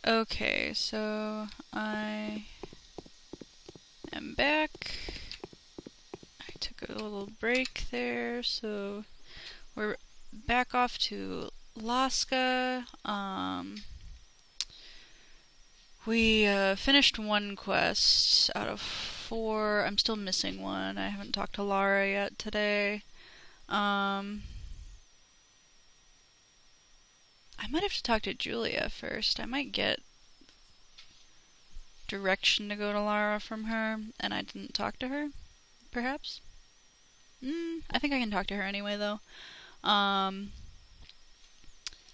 Okay, so I am back. I took a little break there, so we're back off to Alaska. We finished one quest out of 4. I'm still missing one. I haven't talked to Lara yet today. I might have to talk to Julia first. I might get direction to go to Lara from her, and I didn't talk to her, perhaps? I think I can talk to her anyway, though.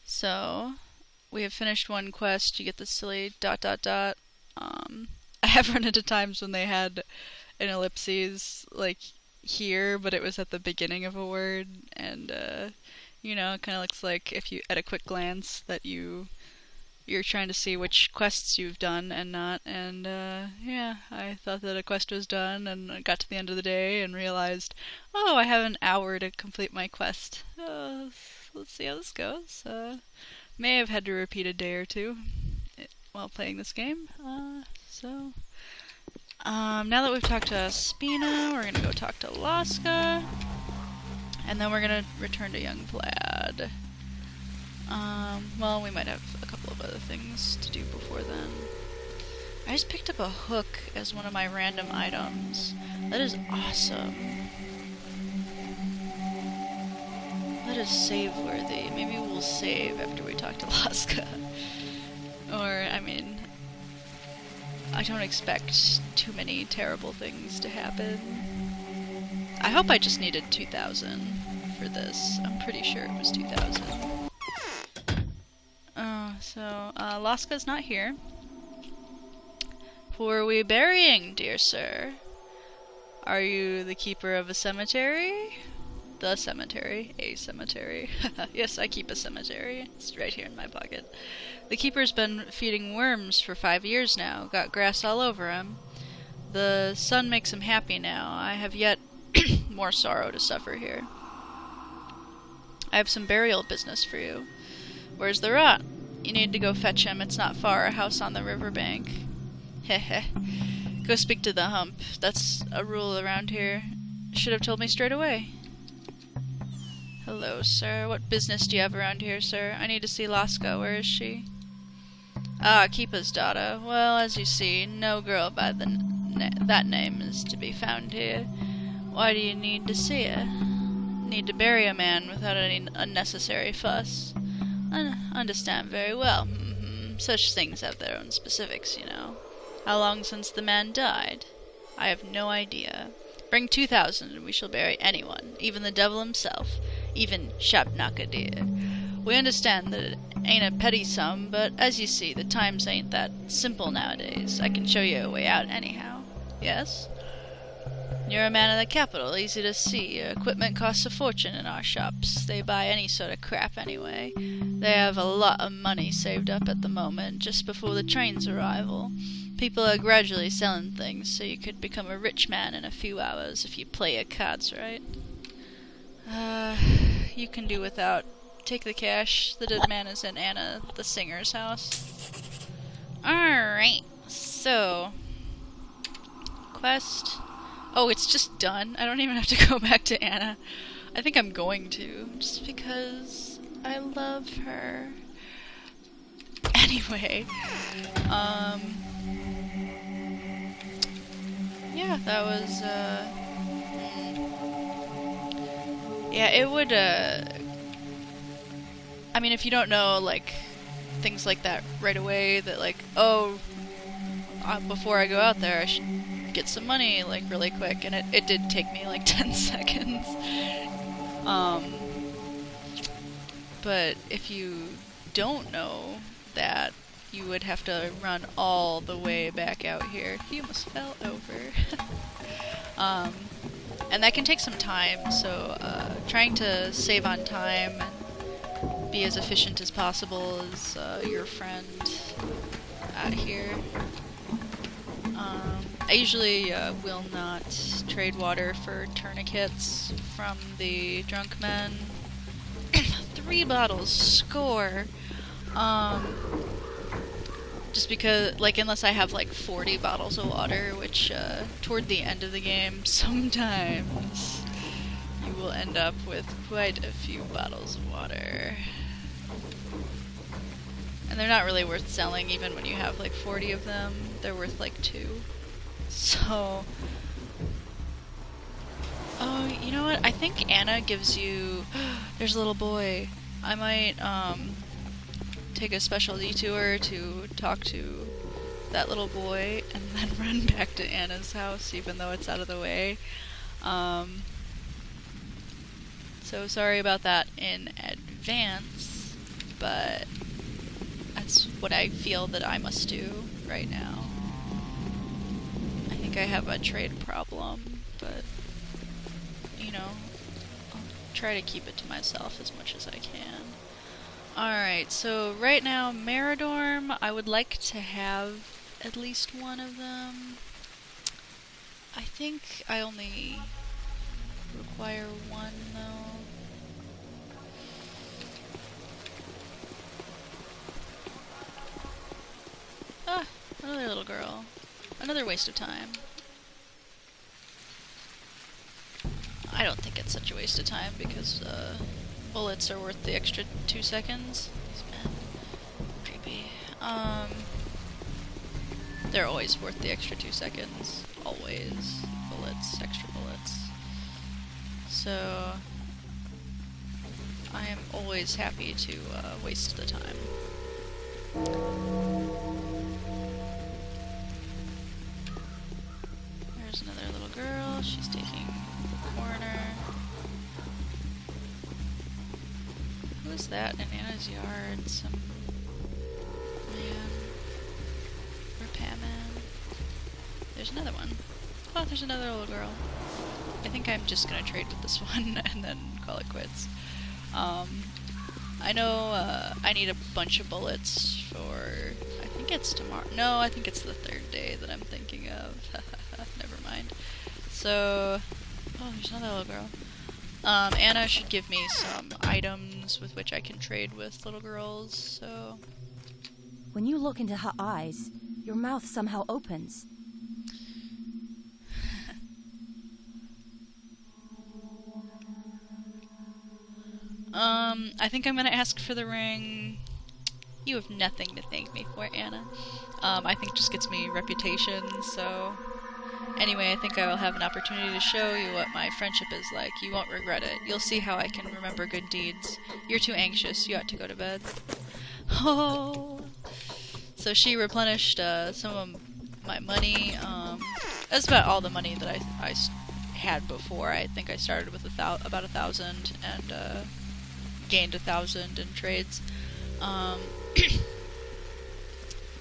So, we have finished one quest. You get the silly ... I have run into times when they had an ellipses, like, here, but it was at the beginning of a word, and, you know, it kind of looks like if you, at a quick glance, that you're trying to see which quests you've done and not, and yeah, I thought that a quest was done, and I got to the end of the day and realized, oh, I have an hour to complete my quest. Let's see how this goes. May have had to repeat a day or two while playing this game. Now that we've talked to Spina, we're gonna go talk to Alaska. And then we're gonna return to Young Vlad. Well, we might have a couple of other things to do before then. I just picked up a hook as one of my random items. That is awesome. That is save-worthy. Maybe we'll save after we talk to Alaska. Or, I mean, I don't expect too many terrible things to happen. I hope I just needed 2,000 for this. I'm pretty sure it was 2,000. So Alaska's not here. Who are we burying, dear sir? Are you the keeper of a cemetery? The cemetery. A cemetery. Yes, I keep a cemetery. It's right here in my pocket. The keeper's been feeding worms for 5 years now. Got grass all over him. The sun makes him happy now. I have yet more sorrow to suffer here. I have some burial business for you. Where's the rot? You need to go fetch him. It's not far. A house on the riverbank. Heh. Go speak to the hump. That's a rule around here. Should have told me straight away. Hello, sir. What business do you have around here, sir? I need to see Laska. Where is she? Ah, Keepa's daughter. Well, as you see, no girl by that name is to be found here. Why do you need to see her? Need to bury a man without any unnecessary fuss. I understand very well. Such things have their own specifics, you know. How long since the man died? I have no idea. Bring 2,000 and we shall bury anyone, even the devil himself, even Shabnakadir. We understand that it ain't a petty sum, but as you see, the times ain't that simple nowadays. I can show you a way out anyhow. Yes? You're a man of the capital, easy to see. Your equipment costs a fortune in our shops. They buy any sort of crap anyway. They have a lot of money saved up at the moment, just before the train's arrival. People are gradually selling things, so you could become a rich man in a few hours if you play your cards right. You can do without. Take the cash. The dead man is in Anna, the singer's house. Alright, so... Quest... Oh, it's just done. I don't even have to go back to Anna. I think I'm going to, just because I love her. Anyway, yeah, that was, yeah, it would, I mean, if you don't know, like, things like that right away, that, like, oh, before I go out there, I should get some money, like, really quick, and it did take me, like, 10 seconds. But if you don't know that, you would have to run all the way back out here. He almost fell over. And that can take some time, so trying to save on time and be as efficient as possible is your friend out here. I usually will not trade water for tourniquets from the drunk men. 3 bottles, score! Just because, like, unless I have like 40 bottles of water, which toward the end of the game, sometimes you will end up with quite a few bottles of water. And they're not really worth selling even when you have like 40 of them. They're worth like 2. So... Oh, you know what? I think Anna gives you... There's a little boy. I might, take a special detour to talk to that little boy and then run back to Anna's house even though it's out of the way. So sorry about that in advance, but that's what I feel that I must do right now. I think I have a trade problem, but you know, I'll try to keep it to myself as much as I can. Alright, so right now, Meridorm, I would like to have at least one of them. I think I only require one, though. Ah, another little girl. Another waste of time. I don't think it's such a waste of time because, bullets are worth the extra 2 seconds. These men. Creepy. They're always worth the extra 2 seconds. Always. Bullets. Extra bullets. So... I am always happy to, waste the time. There's another little girl. She's taking the corner. Who's that in Anna's yard? Some man. Repairman. There's another one. Oh, there's another little girl. I think I'm just gonna trade with this one and then call it quits. I know I need a bunch of bullets for... I think it's tomorrow. No, I think it's the 3rd day that I'm thinking of. Never mind. So... Oh, there's another little girl. Anna should give me some items with which I can trade with little girls, so... When you look into her eyes, your mouth somehow opens. I think I'm gonna ask for the ring. You have nothing to thank me for, Anna. I think just gets me reputation, so... Anyway, I think I will have an opportunity to show you what my friendship is like. You won't regret it. You'll see how I can remember good deeds. You're too anxious. You ought to go to bed. Oh! So she replenished some of my money. That's about all the money that I had before. I think I started with about 1,000 and gained 1,000 in trades.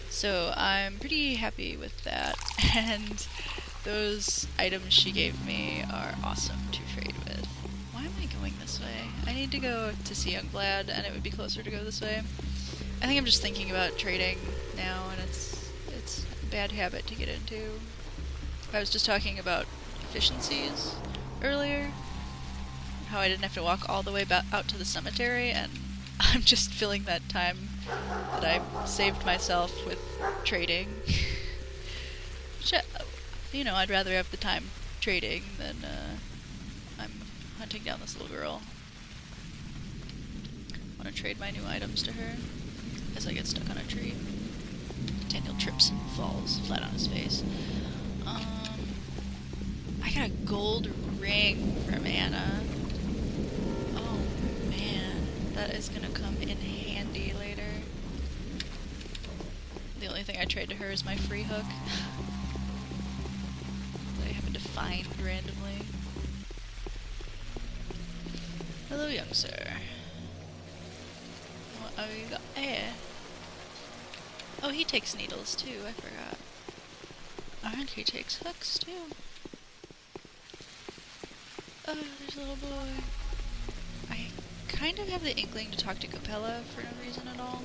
So I'm pretty happy with that. And those items she gave me are awesome to trade with. Why am I going this way? I need to go to see Youngblood, and it would be closer to go this way. I think I'm just thinking about trading now, and it's a bad habit to get into. I was just talking about efficiencies earlier, how I didn't have to walk all the way out to the cemetery, and I'm just filling that time that I've saved myself with trading. Which, you know, I'd rather have the time trading than I'm hunting down this little girl. I want to trade my new items to her as I get stuck on a tree. Daniel trips and falls flat on his face. I got a gold ring from Anna. Oh man, that is gonna come in handy later. The only thing I trade to her is my free hook. That I happen to find randomly. Hello, young sir. What have you got there? Oh, he takes needles too, I forgot. And he takes hooks too. Oh, there's a little boy. I kind of have the inkling to talk to Capella for no reason at all.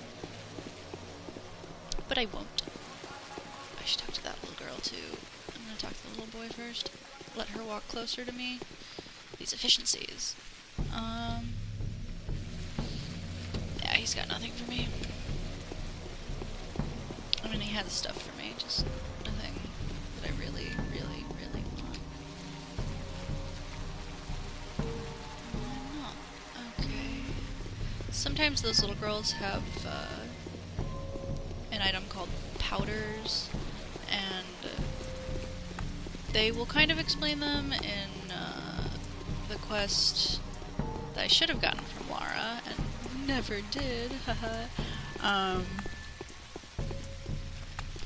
But I won't. I should talk to that little girl too. I'm gonna talk to the little boy first. Let her walk closer to me. These efficiencies. Yeah, he's got nothing for me. I mean, has stuff for me, just nothing that I really, really, really want. Not okay. Sometimes those little girls have an item called powders, and they will kind of explain them in the quest that I should have gotten from Lara, and never did, haha.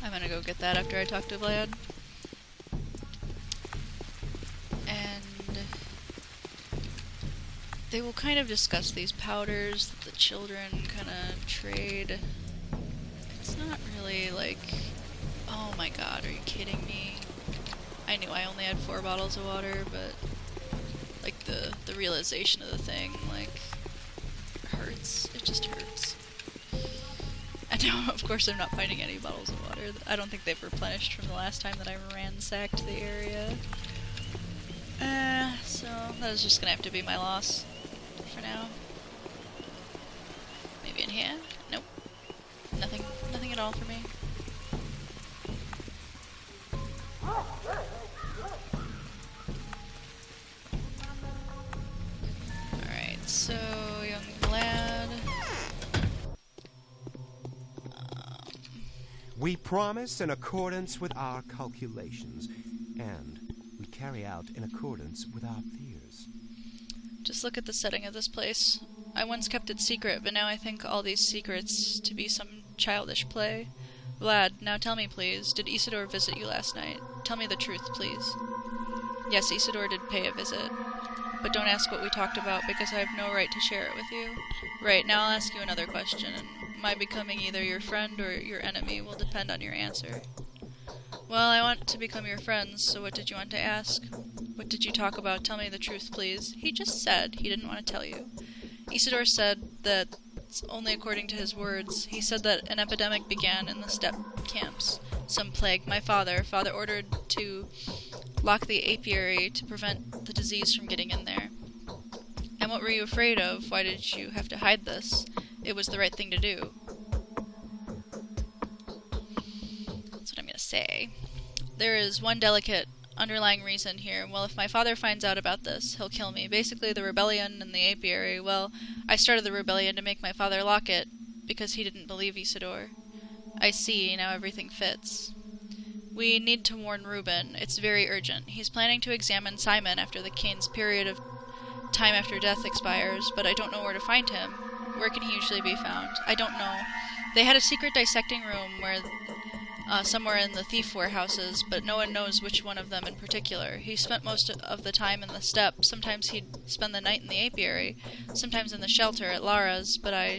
I'm gonna go get that after I talk to Vlad. And they will kind of discuss these powders that the children kind of trade. It's not really like, oh my god, are you kidding me? I knew I only had 4 bottles of water, but like the realization of the thing, like, hurts. It just hurts. And now, of course, I'm not finding any bottles of water. I don't think they've replenished from the last time that I ransacked the area. So that is just gonna have to be my loss for now. Maybe in here? Nope. Nothing at all for me. Alright, so young Vlad. We promise in accordance with our calculations, and we carry out in accordance with our fears. Just look at the setting of this place. I once kept it secret, but now I think all these secrets to be some childish play. Vlad, now tell me please, did Isidore visit you last night? Tell me the truth, please. Yes, Isidore did pay a visit. But don't ask what we talked about, because I have no right to share it with you. Right, now I'll ask you another question, and my becoming either your friend or your enemy will depend on your answer. Well, I want to become your friend, so what did you want to ask? What did you talk about? Tell me the truth, please. He just said he didn't want to tell you. Isidore said that, only according to his words, he said that an epidemic began in the steppe camps. Some plague. My father ordered to lock the apiary to prevent the disease from getting in there. And what were you afraid of? Why did you have to hide this? It was the right thing to do. That's what I'm gonna say. There is one delicate underlying reason here. Well, if my father finds out about this, he'll kill me. Basically, the rebellion in the apiary, well, I started the rebellion to make my father lock it, because he didn't believe Isidore. I see, now everything fits. We need to warn Reuben. It's very urgent. He's planning to examine Simon after the Kane's period of time after death expires, but I don't know where to find him. Where can he usually be found? I don't know. They had a secret dissecting room where somewhere in the thief warehouses, but no one knows which one of them in particular. He spent most of the time in the steppe. Sometimes he'd spend the night in the apiary, sometimes in the shelter at Lara's, but I